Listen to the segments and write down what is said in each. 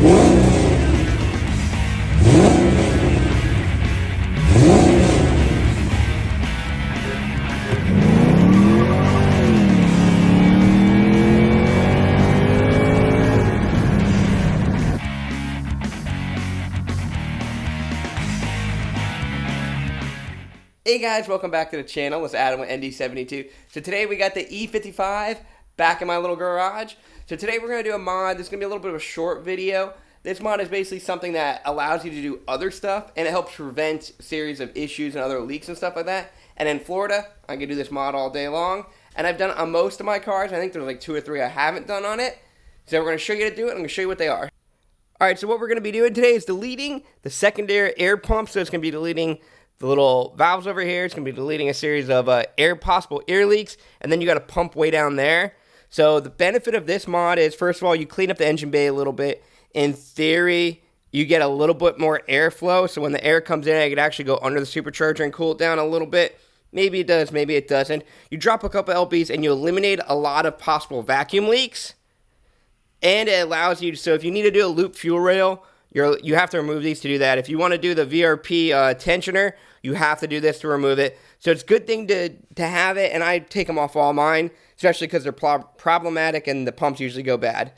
Hey guys, welcome back to the channel. It's Adam with ND72. So today we got the E55 back in my little garage. So today we're going to do a mod. This is going to be a little bit of a short video. This mod is basically something that allows you to do other stuff, and it helps prevent a series of issues and other leaks and stuff like that. And in Florida, I can do this mod all day long. And I've done it on most of my cars. I think there's like 2 or 3 I haven't done on it. So we're going to show you how to do it. I'm going to show you what they are. Alright, so what we're going to be doing today is deleting the secondary air pump. So it's going to be deleting the little valves over here. It's going to be deleting a series of possible air leaks, and then you got a pump way down there. So the benefit of this mod is, first of all, you clean up the engine bay a little bit. In theory, you get a little bit more airflow, so when the air comes in, it can actually go under the supercharger and cool it down a little bit. Maybe it does, maybe it doesn't. You drop a couple LBs, and you eliminate a lot of possible vacuum leaks, and it allows you, so if you need to do a loop fuel rail, you have to remove these to do that. If you want to do the VRP tensioner, you have to do this to remove it. So it's a good thing to have it, and I take them off all mine, especially because they're problematic and the pumps usually go bad.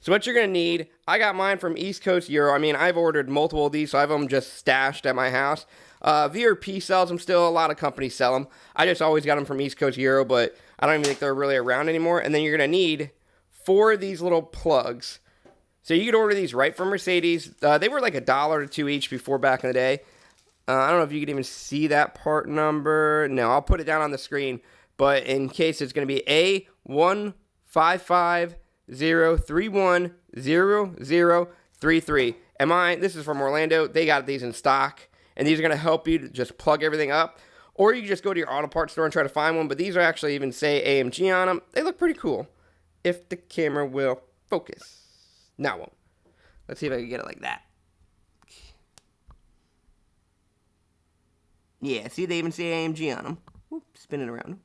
So what you're going to need, I got mine from East Coast Euro. I mean, I've ordered multiple of these, so I have them just stashed at my house. VRP sells them still. A lot of companies sell them. I just always got them from East Coast Euro, but I don't even think they're really around anymore. And then you're going to need 4 of these little plugs. So you could order these right from Mercedes. They were like $1 to $2 each before back in the day. I don't know if you can even see that part number. No, I'll put it down on the screen. But in case, it's going to be A15503100033. This is from Orlando. They got these in stock. And these are going to help you to just plug everything up. Or you can just go to your auto parts store and try to find one. But these are actually even say AMG on them. They look pretty cool. If the camera will focus. Now it won't. Let's see if I can get it like that. Yeah, see, they even say AMG on them. Whoop, spin it around.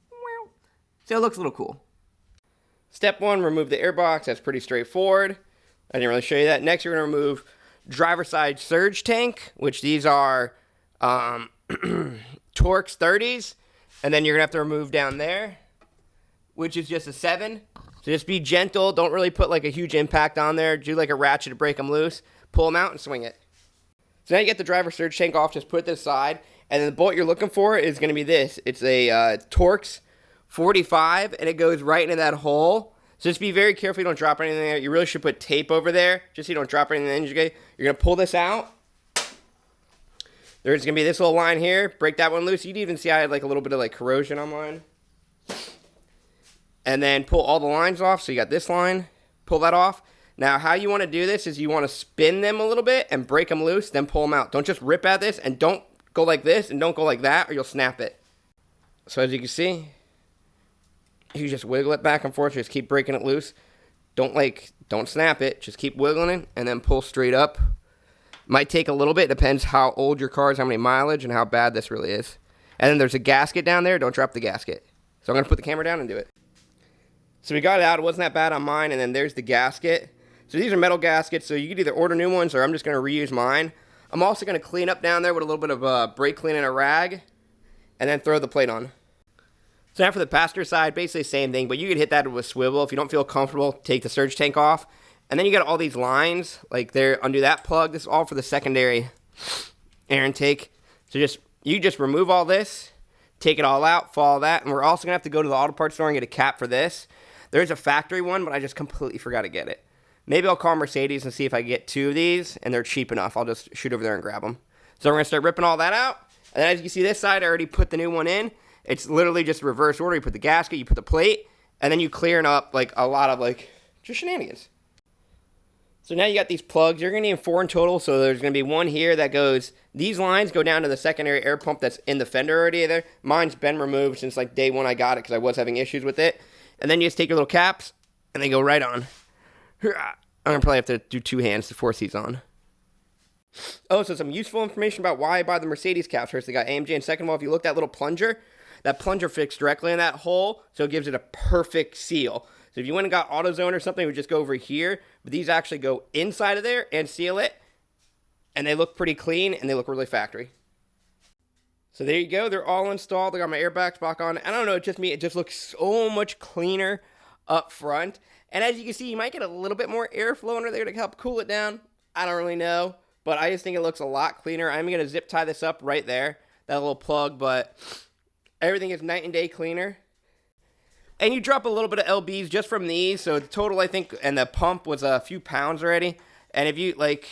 So it looks a little cool. Step 1, remove the airbox. That's pretty straightforward. I didn't really show you that. Next, you're going to remove driver side surge tank, which these are Torx 30s. And then you're going to have to remove down there, which is just a 7. So just be gentle. Don't really put like a huge impact on there. Do like a ratchet to break them loose. Pull them out and swing it. So now you get the driver surge tank off. Just put it to the side. And then the bolt you're looking for is going to be this. It's a Torx 45, and it goes right into that hole. So just be very careful you don't drop anything there. You really should put tape over there, just so you don't drop anything in the engine bay. You're going to pull this out. There's going to be this little line here. Break that one loose. You'd even see I had like a little bit of like corrosion on mine. And then pull all the lines off. So you got this line. Pull that off. Now, how you want to do this is you want to spin them a little bit and break them loose, then pull them out. Don't just rip at this, and don't go like this, and don't go like that, or you'll snap it. So as you can see, you just wiggle it back and forth. Just keep breaking it loose. Don't snap it. Just keep wiggling it, and then pull straight up. Might take a little bit. Depends how old your car is, how many mileage, and how bad this really is. And then there's a gasket down there. Don't drop the gasket. So I'm going to put the camera down and do it. So we got it out. It wasn't that bad on mine. And then there's the gasket. So these are metal gaskets. So you could either order new ones, or I'm just going to reuse mine. I'm also going to clean up down there with a little bit of brake clean and a rag. And then throw the plate on. So now for the passenger side, basically the same thing. But you could hit that with a swivel. If you don't feel comfortable, take the surge tank off. And then you got all these lines. Like there, undo that plug. This is all for the secondary air intake. So you just remove all this. Take it all out. Follow that. And we're also going to have to go to the auto parts store and get a cap for this. There's a factory one, but I just completely forgot to get it. Maybe I'll call Mercedes and see if I can get 2 of these, and they're cheap enough. I'll just shoot over there and grab them. So we're going to start ripping all that out. And then as you can see this side, I already put the new one in. It's literally just reverse order. You put the gasket, you put the plate, and then you clearing up like a lot of like just shenanigans. So now you got these plugs. You're going to need 4 in total. So there's going to be one here that goes, these lines go down to the secondary air pump that's in the fender already there. Mine's been removed since like day 1 I got it because I was having issues with it. And then you just take your little caps, and they go right on. I'm going to probably have to do 2 hands to force these on. Oh, so some useful information about why I buy the Mercedes caps. First, they got AMG, and second of all, if you look at that little plunger, that plunger fits directly in that hole, so it gives it a perfect seal. So if you went and got AutoZone or something, it would just go over here. But these actually go inside of there and seal it. And they look pretty clean, and they look really factory. So there you go. They're all installed. I got my airbags back on. I don't know, it's just me. It just looks so much cleaner up front. And as you can see, you might get a little bit more airflow under there to help cool it down. I don't really know. But I just think it looks a lot cleaner. I'm going to zip tie this up right there. That little plug. But everything is night and day cleaner. And you drop a little bit of LBs just from these. So the total, I think, and the pump was a few pounds already. And if you, like,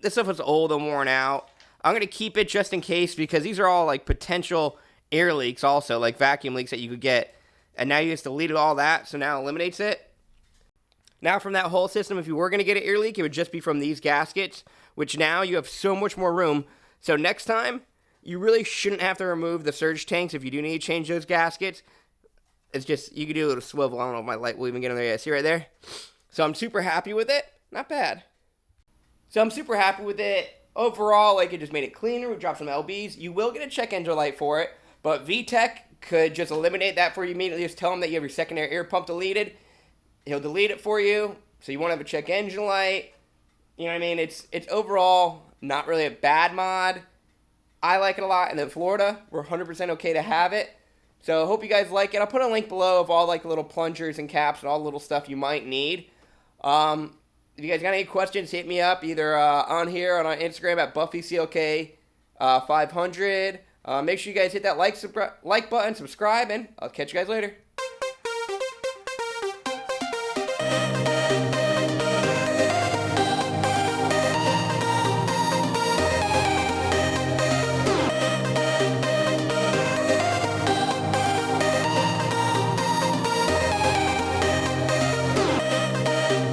this stuff was old and worn out. I'm going to keep it just in case because these are all, like, potential air leaks also, like vacuum leaks that you could get. And now you just deleted all that, so now it eliminates it. Now from that whole system, if you were going to get an air leak, it would just be from these gaskets, which now you have so much more room. So next time, you really shouldn't have to remove the surge tanks if you do need to change those gaskets. It's just, you can do a little swivel. I don't know if my light will even get in there yet. See right there? So I'm super happy with it. Not bad. So I'm super happy with it. Overall, like, it just made it cleaner. We dropped some LBs. You will get a check engine light for it, but VTech could just eliminate that for you immediately. Just tell him that you have your secondary air pump deleted. He'll delete it for you, so you won't have a check engine light. You know what I mean? It's overall not really a bad mod. I like it a lot, and in Florida, we're 100% okay to have it. So I hope you guys like it. I'll put a link below of all, like, the little plungers and caps and all the little stuff you might need. If you guys got any questions, hit me up either on here or on Instagram at BuffyCLK500. Make sure you guys hit that like button, subscribe, and I'll catch you guys later.